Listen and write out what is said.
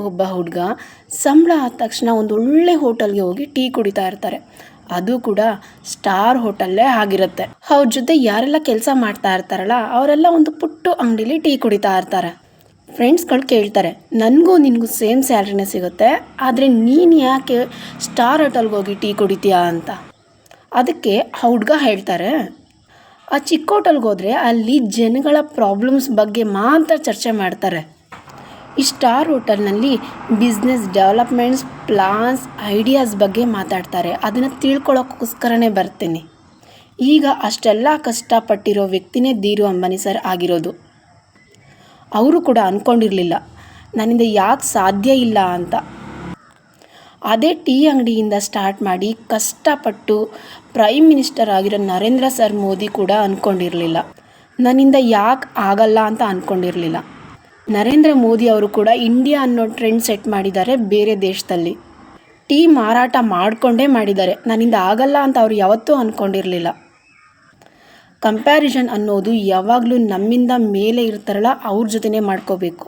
ಒಬ್ಬ ಹುಡುಗ ಸಂಬಳ ಆದ ತಕ್ಷಣ ಒಂದು ಒಳ್ಳೆ ಹೋಟೆಲ್ಗೆ ಹೋಗಿ ಟೀ ಕುಡಿತಾ ಇರ್ತಾರೆ. ಅದು ಕೂಡ ಸ್ಟಾರ್ ಹೋಟೆಲ್ಲೇ ಆಗಿರುತ್ತೆ. ಅವ್ರ ಜೊತೆ ಯಾರೆಲ್ಲ ಕೆಲಸ ಮಾಡ್ತಾ ಇರ್ತಾರಲ್ಲ ಅವರೆಲ್ಲ ಒಂದು ಪುಟ್ಟ ಅಂಗಡಿಲಿ ಟೀ ಕುಡಿತಾ ಇರ್ತಾರೆ. ಫ್ರೆಂಡ್ಸ್ಗಳು ಕೇಳ್ತಾರೆ, ನನಗೂ ನಿನಗೂ ಸೇಮ್ ಸ್ಯಾಲ್ರಿನೇ ಸಿಗುತ್ತೆ, ಆದರೆ ನೀನು ಯಾಕೆ ಸ್ಟಾರ್ ಹೋಟೆಲ್ಗೆ ಹೋಗಿ ಟೀ ಕುಡಿತೀಯಾ ಅಂತ. ಅದಕ್ಕೆ ಆ ಹುಡುಗ ಹೇಳ್ತಾರೆ, ಆ ಚಿಕ್ಕ ಹೋಟೆಲ್ಗೆ ಹೋದರೆ ಅಲ್ಲಿ ಜನಗಳ ಪ್ರಾಬ್ಲಮ್ಸ್ ಬಗ್ಗೆ ಮಾತ್ರ ಚರ್ಚೆ ಮಾಡ್ತಾರೆ. ಈ ಸ್ಟಾರ್ ಹೋಟೆಲ್ನಲ್ಲಿ ಬಿಸ್ನೆಸ್ ಡೆವಲಪ್ಮೆಂಟ್ಸ್, ಪ್ಲಾನ್ಸ್, ಐಡಿಯಾಸ್ ಬಗ್ಗೆ ಮಾತಾಡ್ತಾರೆ. ಅದನ್ನು ತಿಳ್ಕೊಳ್ಳೋಕ್ಕೋಸ್ಕರನೇ ಬರ್ತೀನಿ. ಈಗ ಅಷ್ಟೆಲ್ಲ ಕಷ್ಟಪಟ್ಟಿರೋ ವ್ಯಕ್ತಿನೇ ಧೀರು ಅಂಬಾನಿ ಸರ್ ಆಗಿರೋದು. ಅವರು ಕೂಡ ಅಂದ್ಕೊಂಡಿರಲಿಲ್ಲ ನನ್ನಿಂದ ಯಾಕೆ ಸಾಧ್ಯ ಇಲ್ಲ ಅಂತ. ಅದೇ ಟೀ ಅಂಗಡಿಯಿಂದ ಸ್ಟಾರ್ಟ್ ಮಾಡಿ ಕಷ್ಟಪಟ್ಟು ಪ್ರೈಮ್ ಮಿನಿಸ್ಟರ್ ಆಗಿರೋ ನರೇಂದ್ರ ಸರ್ ಮೋದಿ ಕೂಡ ಅಂದ್ಕೊಂಡಿರಲಿಲ್ಲ ನನ್ನಿಂದ ಯಾಕೆ ಆಗಲ್ಲ ಅಂತ ಅಂದ್ಕೊಂಡಿರಲಿಲ್ಲ. ನರೇಂದ್ರ ಮೋದಿ ಅವರು ಕೂಡ ಇಂಡಿಯಾ ಅನ್ನೋ ಟ್ರೆಂಡ್ ಸೆಟ್ ಮಾಡಿದ್ದಾರೆ. ಬೇರೆ ದೇಶದಲ್ಲಿ ಟೀ ಮಾರಾಟ ಮಾಡಿಕೊಂಡೇ ಮಾಡಿದ್ದಾರೆ. ನನ್ನಿಂದ ಆಗಲ್ಲ ಅಂತ ಅವರು ಯಾವತ್ತೂ ಅಂದ್ಕೊಂಡಿರಲಿಲ್ಲ. ಕಂಪ್ಯಾರಿಸನ್ ಅನ್ನೋದು ಯಾವಾಗಲೂ ನಮ್ಮಿಂದ ಮೇಲೆ ಇರ್ತಾರಲ್ಲ ಅವ್ರ ಜೊತೆನೇ ಮಾಡ್ಕೋಬೇಕು.